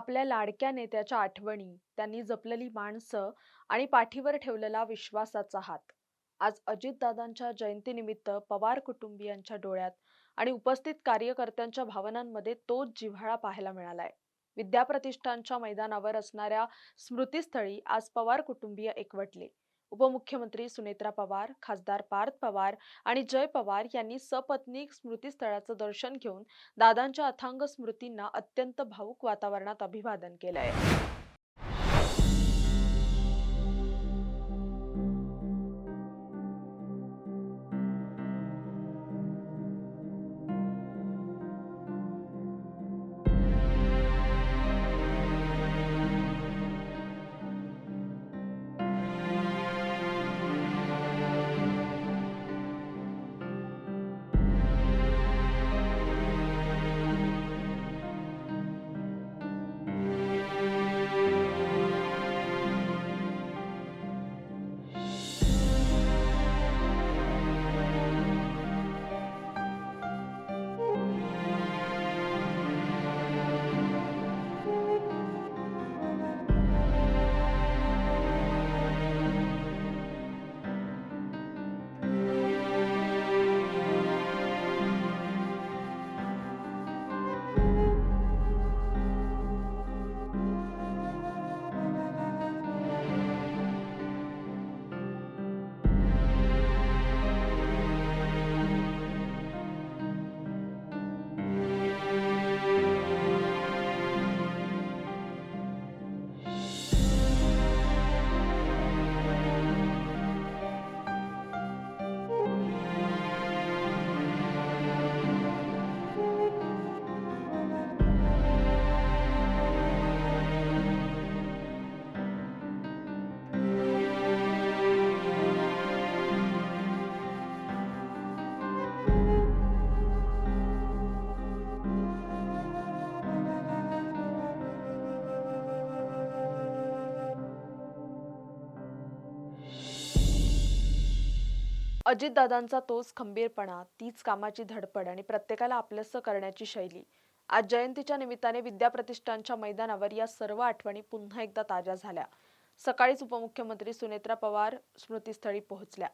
आपल्या लाडक्या नेत्याच्या आठवणी, त्यांनी जपलेली माणसं आणि पाठीवर ठेवलेला विश्वासाचा हात. आज अजितदादांच्या जयंतीनिमित्त पवार कुटुंबियांच्या डोळ्यात आणि उपस्थित कार्यकर्त्यांच्या भावनांमध्ये तोच जिव्हाळा पाहायला मिळालाय. विद्याप्रतिष्ठानच्या मैदानावर असणाऱ्या स्मृतीस्थळी आज पवार कुटुंबीय एकवटले. उपमुख्यमंत्री सुनेत्रा पवार, खासदार पार्थ पवार आणि जय पवार यांनी सपत्नीक स्मृतीस्थळाचं दर्शन घेऊन दादांच्या अथांग स्मृतींना अत्यंत भावुक वातावरणात अभिवादन केलंय. अजितदादांचा तोच खंबीरपणा, तीच कामाची धडपड आणि प्रत्येकाला आपलंसं करण्याची शैली. आज जयंतीच्या निमित्ताने विद्याप्रतिष्ठानच्या मैदानावर या सर्व आठवणी पुन्हा एकदा ताज्या झाल्या. सकाळीच उपमुख्यमंत्री सुनेत्रा पवार स्मृतीस्थळी पोहोचल्या.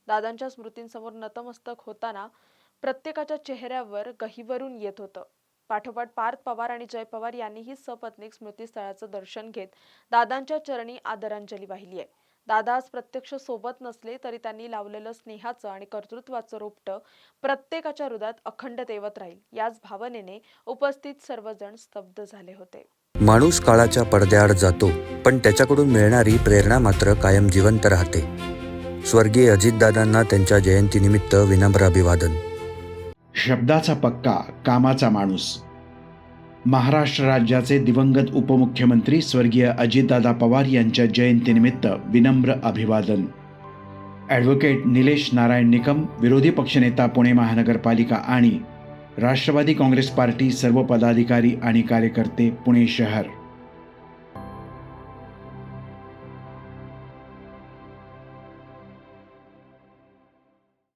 दादांच्या स्मृतींसमोर नतमस्तक होताना प्रत्येकाच्या चेहऱ्यावर गहिवरून येत होतं. पाठोपाठ पार्थ पवार आणि जय पवार यांनीही सपत्नीक स्मृतीस्थळाचं दर्शन घेत दादांच्या चरणी आदरांजली वाहिली आहे. दादा आज प्रत्यक्ष सोबत नसले तरी त्यांनी लावलेलं स्नेहाचं आणि कर्तृत्वाचं रोपटं प्रत्येकाच्या हृदयात अखंड तेवत राहील, याच भावनेने उपस्थित सर्वजण स्तब्ध झाले होते. माणूस काळाच्या पडद्याआड जातो, पण त्याच्याकडून मिळणारी प्रेरणा मात्र कायम जिवंत राहते. स्वर्गीय अजितदादांना त्यांच्या जयंतीनिमित्त विनम्र अभिवादन. शब्दाचा पक्का, कामाचा माणूस. महाराष्ट्र राज्याचे दिवंगत उपमुख्यमंत्री स्वर्गीय अजितदादा पवार यांच्या जयंतीनिमित्त विनम्र अभिवादन. ॲडव्होकेट निलेश नारायण निकम, विरोधी पक्षनेता पुणे महानगरपालिका आणि राष्ट्रवादी काँग्रेस पार्टी सर्व पदाधिकारी आणि कार्यकर्ते, पुणे शहर.